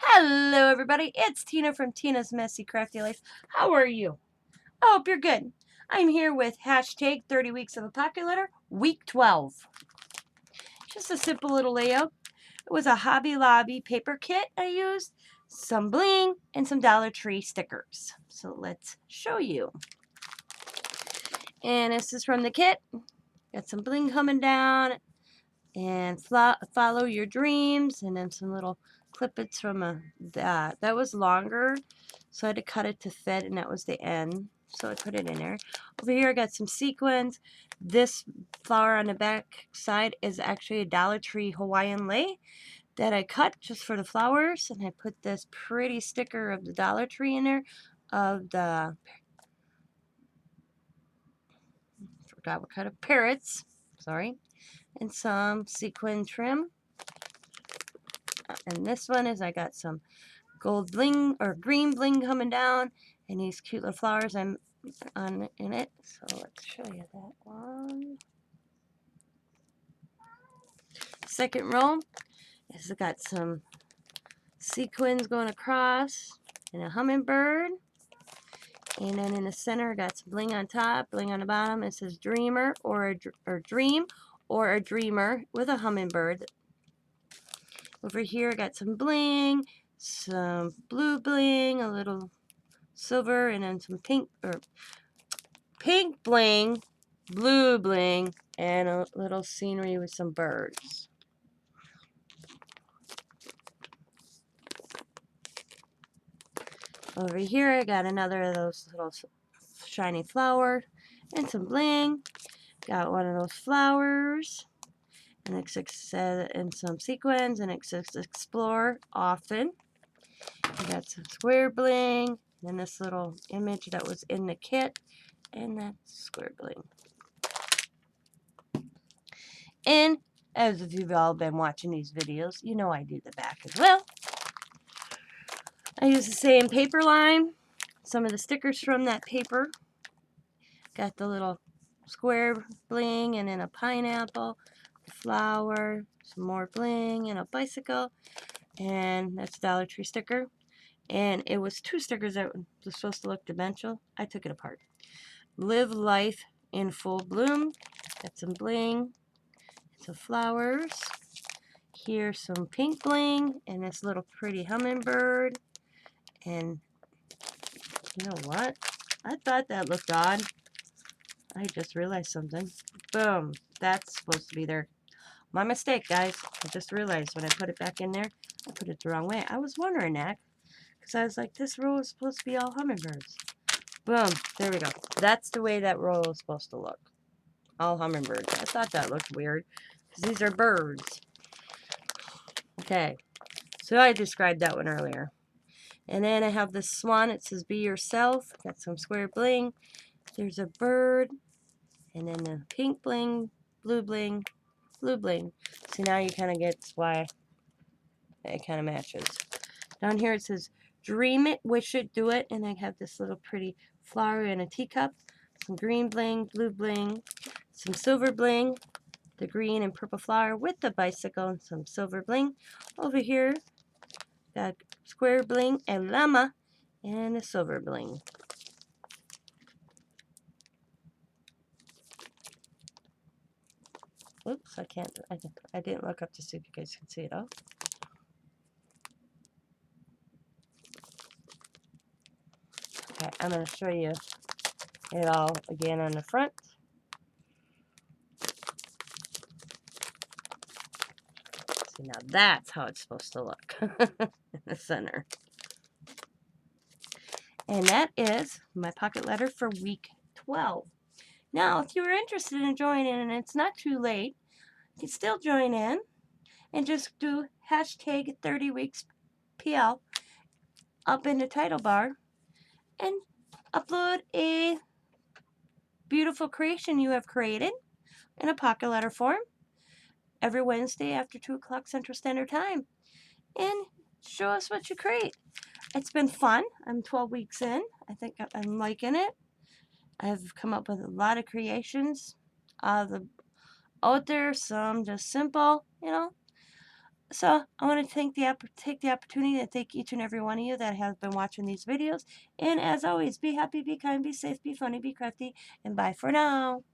Hello everybody, it's Tina from Tina's Messy Crafty Life. How are you? I hope you're good. I'm here with hashtag 30 weeks of a pocket letter, week 12. Just a simple little layout. It was a Hobby Lobby paper kit I used, some bling, and some Dollar Tree stickers. So let's show you. And this is from the kit. Got some bling coming down, and follow your dreams, and then some little clippets from that was longer, so I had to cut it to fit, and that was the end, so I put it in there. Over here I got some sequins. This flower on the back side is actually a Dollar Tree Hawaiian lei that I cut just for the flowers, and I put this pretty sticker of the Dollar Tree in there of the forgot what kind of parrots, sorry, and some sequin trim. And this one is I got some gold bling or green bling coming down, and these cute little flowers I'm on in it. So let's show you that one. Second row is I got some sequins going across and a hummingbird. And then in the center, I got some bling on top, bling on the bottom. It says dreamer or dream or a dreamer with a hummingbird. Over here, I got some bling, some blue bling, a little silver, and then some pink bling, blue bling, and a little scenery with some birds. Over here I got another of those little shiny flowers and some bling. Got one of those flowers, and it says and some sequins, and it says explore often. I got some square bling, and this little image that was in the kit, and that's square bling. And as if you've all been watching these videos, you know I do the back as well. I use the same paper line, some of the stickers from that paper. Got the little square bling, and then a pineapple, a flower, some more bling, and a bicycle. And that's a Dollar Tree sticker. And it was two stickers that were supposed to look dimensional. I took it apart. Live life in full bloom. Got some bling, some flowers. Here's some pink bling, and this little pretty hummingbird. And you know what? I thought that looked odd. I just realized something. Boom. That's supposed to be there. My mistake, guys. I just realized when I put it back in there, I put it the wrong way. I was wondering that, because I was like, this row is supposed to be all hummingbirds. Boom. There we go. That's the way that row is supposed to look. All hummingbirds. I thought that looked weird, because these are birds. Okay. So I described that one earlier. And then I have this swan. It says be yourself. Got some square bling. There's a bird. And then the pink bling, blue bling, blue bling. So now you kind of get why it kind of matches. Down here it says dream it, wish it, do it. And I have this little pretty flower in a teacup. Some green bling, blue bling, some silver bling. The green and purple flower with the bicycle and some silver bling. Over here, got square bling, a llama, and a silver bling. Oops, I didn't look up to see if you guys can see it all. Okay, I'm going to show you it all again on the front. See, now that's how it's supposed to look in the center. And that is my pocket letter for week 12. Now, if you were interested in joining, and it's not too late, you can still join in and just do hashtag 30 weeks PL up in the title bar and upload a beautiful creation you have created in a pocket letter form every Wednesday after 2 o'clock Central Standard Time. And show us what you create. It's been fun. I'm 12 weeks in. I think I'm liking it. I've come up with a lot of creations out there, some just simple, So I want to take the opportunity to thank each and every one of you that has been watching these videos. And as always, be happy, be kind, be safe, be funny, be crafty, and bye for now.